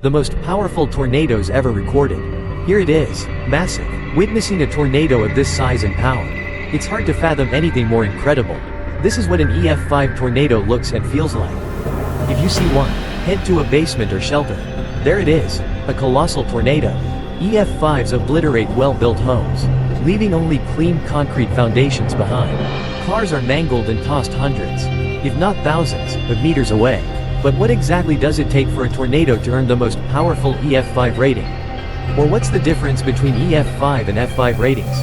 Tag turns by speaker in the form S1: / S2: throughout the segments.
S1: The most powerful tornadoes ever recorded. Here it is, massive. Witnessing a tornado of this size and power. It's hard to fathom anything more incredible. This is what an EF5 tornado looks and feels like. If you see one, head to a basement or shelter. There it is, a colossal tornado. EF5s obliterate well-built homes, leaving only clean concrete foundations behind. Cars are mangled and tossed hundreds, if not thousands, of meters away. But what exactly does it take for a tornado to earn the most powerful EF5 rating? Or what's the difference between EF5 and F5 ratings?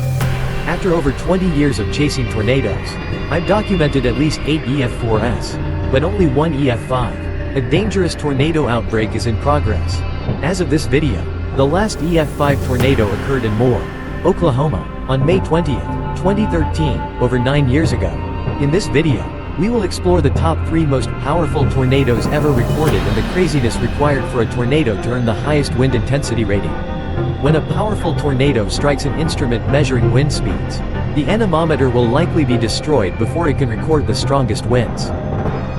S1: After over 20 years of chasing tornadoes, I've documented at least 8 EF4s, but only one EF5. A dangerous tornado outbreak is in progress. As of this video, the last EF5 tornado occurred in Moore, Oklahoma, on May 20th, 2013, over 9 years ago. In this video, we will explore the top 3 most powerful tornadoes ever recorded and the craziness required for a tornado to earn the highest wind intensity rating. When a powerful tornado strikes an instrument measuring wind speeds, the anemometer will likely be destroyed before it can record the strongest winds.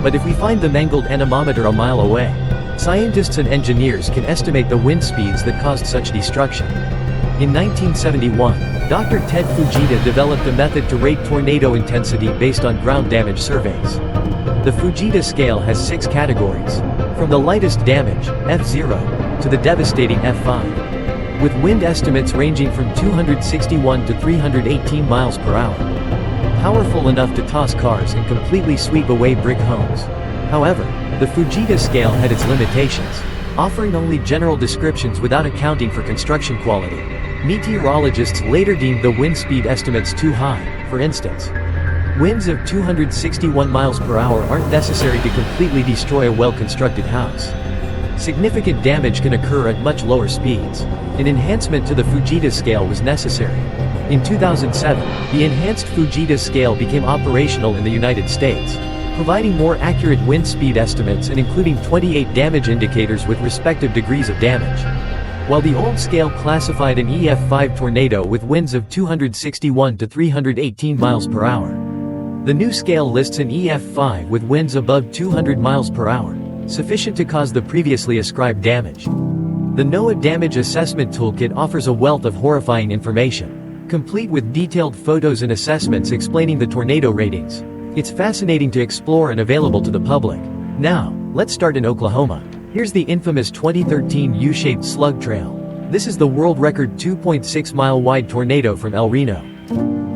S1: But if we find the mangled anemometer a mile away, scientists and engineers can estimate the wind speeds that caused such destruction. In 1971, Dr. Ted Fujita developed a method to rate tornado intensity based on ground damage surveys. The Fujita scale has 6 categories, from the lightest damage, F0, to the devastating F5, with wind estimates ranging from 261 to 318 miles per hour. Powerful enough to toss cars and completely sweep away brick homes. However, the Fujita scale had its limitations, offering only general descriptions without accounting for construction quality. Meteorologists later deemed the wind speed estimates too high. For instance, winds of 261 miles per hour aren't necessary to completely destroy a well-constructed house. Significant damage can occur at much lower speeds. An enhancement to the Fujita scale was necessary. In 2007, the enhanced Fujita scale became operational in the United States, providing more accurate wind speed estimates and including 28 damage indicators with respective degrees of damage. While the old scale classified an EF5 tornado with winds of 261 to 318 miles per hour, the new scale lists an EF5 with winds above 200 miles per hour, sufficient to cause the previously ascribed damage. The NOAA Damage Assessment Toolkit offers a wealth of horrifying information, complete with detailed photos and assessments explaining the tornado ratings. It's fascinating to explore and available to the public. Now, let's start in Oklahoma. Here's the infamous 2013 U-shaped slug trail. This is the world record 2.6-mile wide tornado from El Reno.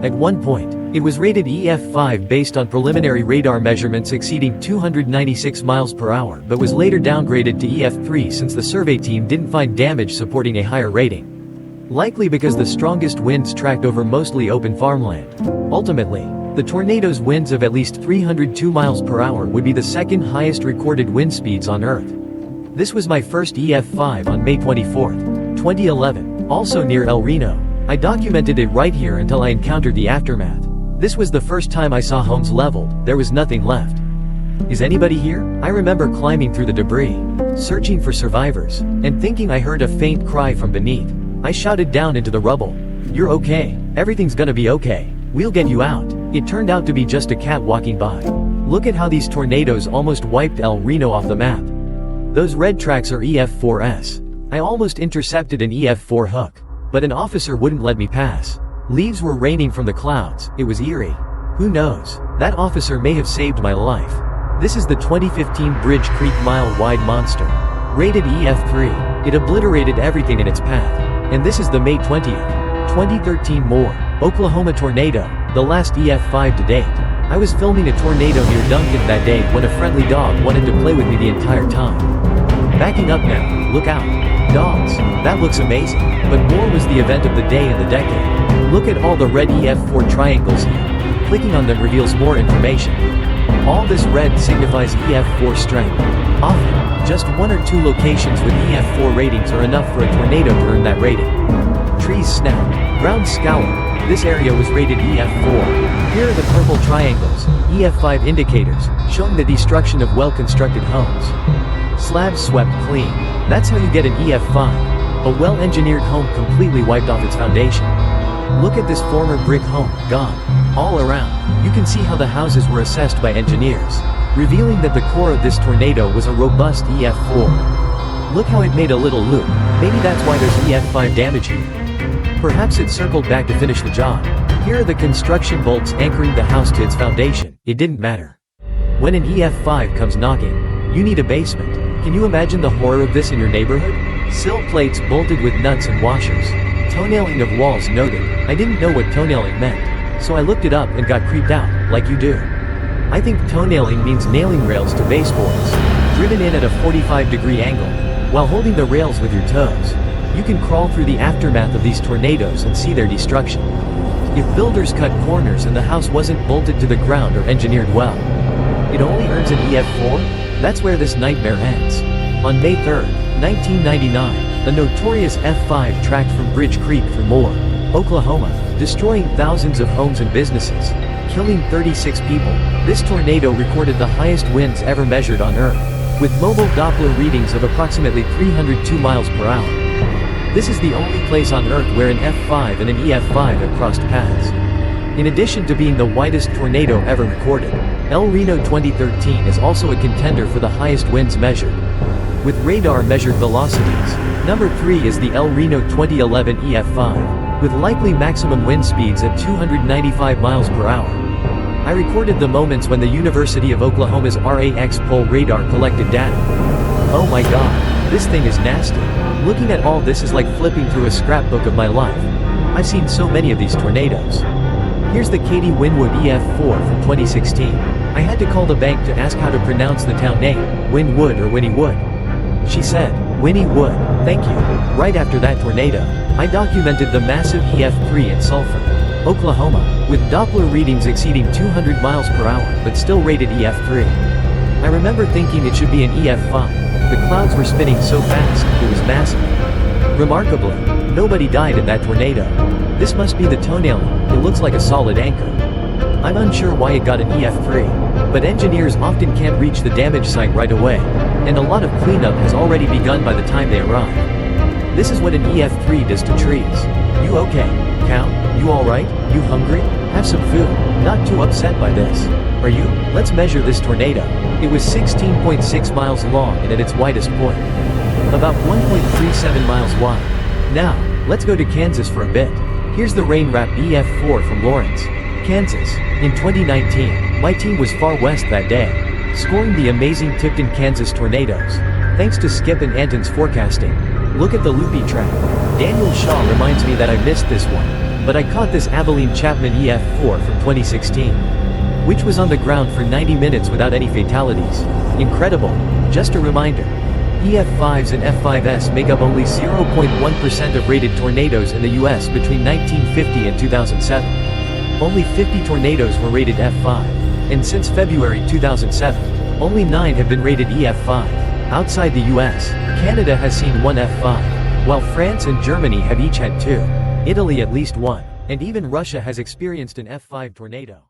S1: At one point, it was rated EF5 based on preliminary radar measurements exceeding 296 miles per hour but was later downgraded to EF3 since the survey team didn't find damage supporting a higher rating. Likely because the strongest winds tracked over mostly open farmland. Ultimately, the tornado's winds of at least 302 miles per hour would be the second highest recorded wind speeds on Earth. This was my first EF5 on May 24, 2011, also near El Reno. I documented it right here until I encountered the aftermath. This was the first time I saw homes leveled, there was nothing left. Is anybody here? I remember climbing through the debris, searching for survivors, and thinking I heard a faint cry from beneath. I shouted down into the rubble, "You're okay, everything's gonna be okay. We'll get you out." It turned out to be just a cat walking by. Look at how these tornadoes almost wiped El Reno off the map. Those red tracks are EF4s. I almost intercepted an EF4 hook, but an officer wouldn't let me pass. Leaves were raining from the clouds, it was eerie. Who knows, that officer may have saved my life. This is the 2015 Bridge Creek mile-wide monster. Rated EF3, it obliterated everything in its path. And this is the May 20th, 2013 Moore, Oklahoma tornado, the last EF5 to date. I was filming a tornado near Duncan that day when a friendly dog wanted to play with me the entire time. Backing up now, look out. Dogs, that looks amazing. But Moore was the event of the day and the decade. Look at all the red EF4 triangles here. Clicking on them reveals more information. All this red signifies EF4 strength. Often, just 1 or 2 locations with EF4 ratings are enough for a tornado to earn that rating. Trees snapped, ground scoured. This area was rated EF4. Here are the purple triangles, EF5 indicators, showing the destruction of well-constructed homes. Slabs swept clean. That's how you get an EF5. A well-engineered home completely wiped off its foundation. Look at this former brick home, gone. All around, you can see how the houses were assessed by engineers, revealing that the core of this tornado was a robust EF4. Look how it made a little loop. Maybe that's why there's EF5 damage here. Perhaps it circled back to finish the job. Here are the construction bolts anchoring the house to its foundation. It didn't matter. When an EF5 comes knocking, you need a basement. Can you imagine the horror of this in your neighborhood? Sill plates bolted with nuts and washers. Toenailing of walls noted. I didn't know what toenailing meant, so I looked it up and got creeped out, like you do. I think toenailing means nailing rails to baseboards, driven in at a 45-degree angle, while holding the rails with your toes. You can crawl through the aftermath of these tornadoes and see their destruction. If builders cut corners and the house wasn't bolted to the ground or engineered well, it only earns an EF4? That's where this nightmare ends. On May 3, 1999, a notorious F5 tracked from Bridge Creek through Moore, Oklahoma, destroying thousands of homes and businesses, killing 36 people. This tornado recorded the highest winds ever measured on Earth, with mobile Doppler readings of approximately 302 miles per hour. This is the only place on Earth where an F5 and an EF5 have crossed paths. In addition to being the widest tornado ever recorded, El Reno 2013 is also a contender for the highest winds measured, with radar-measured velocities. Number 3 is the El Reno 2011 EF5, with likely maximum wind speeds at 295 miles per hour. I recorded the moments when the University of Oklahoma's RAX pole radar collected data. Oh my god, this thing is nasty. Looking at all this is like flipping through a scrapbook of my life. I've seen so many of these tornadoes. Here's the Katie Winwood EF4 from 2016. I had to call the bank to ask how to pronounce the town name, Winwood or Winniewood. She said, Winnie Wood, thank you. Right after that tornado, I documented the massive EF3 in Sulphur, Oklahoma, with Doppler readings exceeding 200 miles per hour but still rated EF3. I remember thinking it should be an EF5. The clouds were spinning so fast, it was massive. Remarkably, nobody died in that tornado. This must be the toenailing. It looks like a solid anchor. I'm unsure why it got an EF3, but engineers often can't reach the damage site right away, and a lot of cleanup has already begun by the time they arrive. This is what an EF3 does to trees. You okay, cow? You alright? You hungry? Have some food. Not too upset by this. Are you? Let's measure this tornado. It was 16.6 miles long and at its widest point, about 1.37 miles wide. Now, let's go to Kansas for a bit. Here's the rain-wrapped EF4 from Lawrence, Kansas. In 2019, my team was far west that day, scoring the amazing Tipton, Kansas tornadoes. Thanks to Skip and Anton's forecasting. Look at the loopy track. Daniel Shaw reminds me that I missed this one, but I caught this Abilene Chapman EF4 from 2016, which was on the ground for 90 minutes without any fatalities. Incredible. Just a reminder, EF5s and F5s make up only 0.1% of rated tornadoes in the US between 1950 and 2007. Only 50 tornadoes were rated F5, and since February 2007, only 9 have been rated EF5. Outside the US, Canada has seen 1 F5, while France and Germany have each had 2, Italy at least 1, and even Russia has experienced an F5 tornado.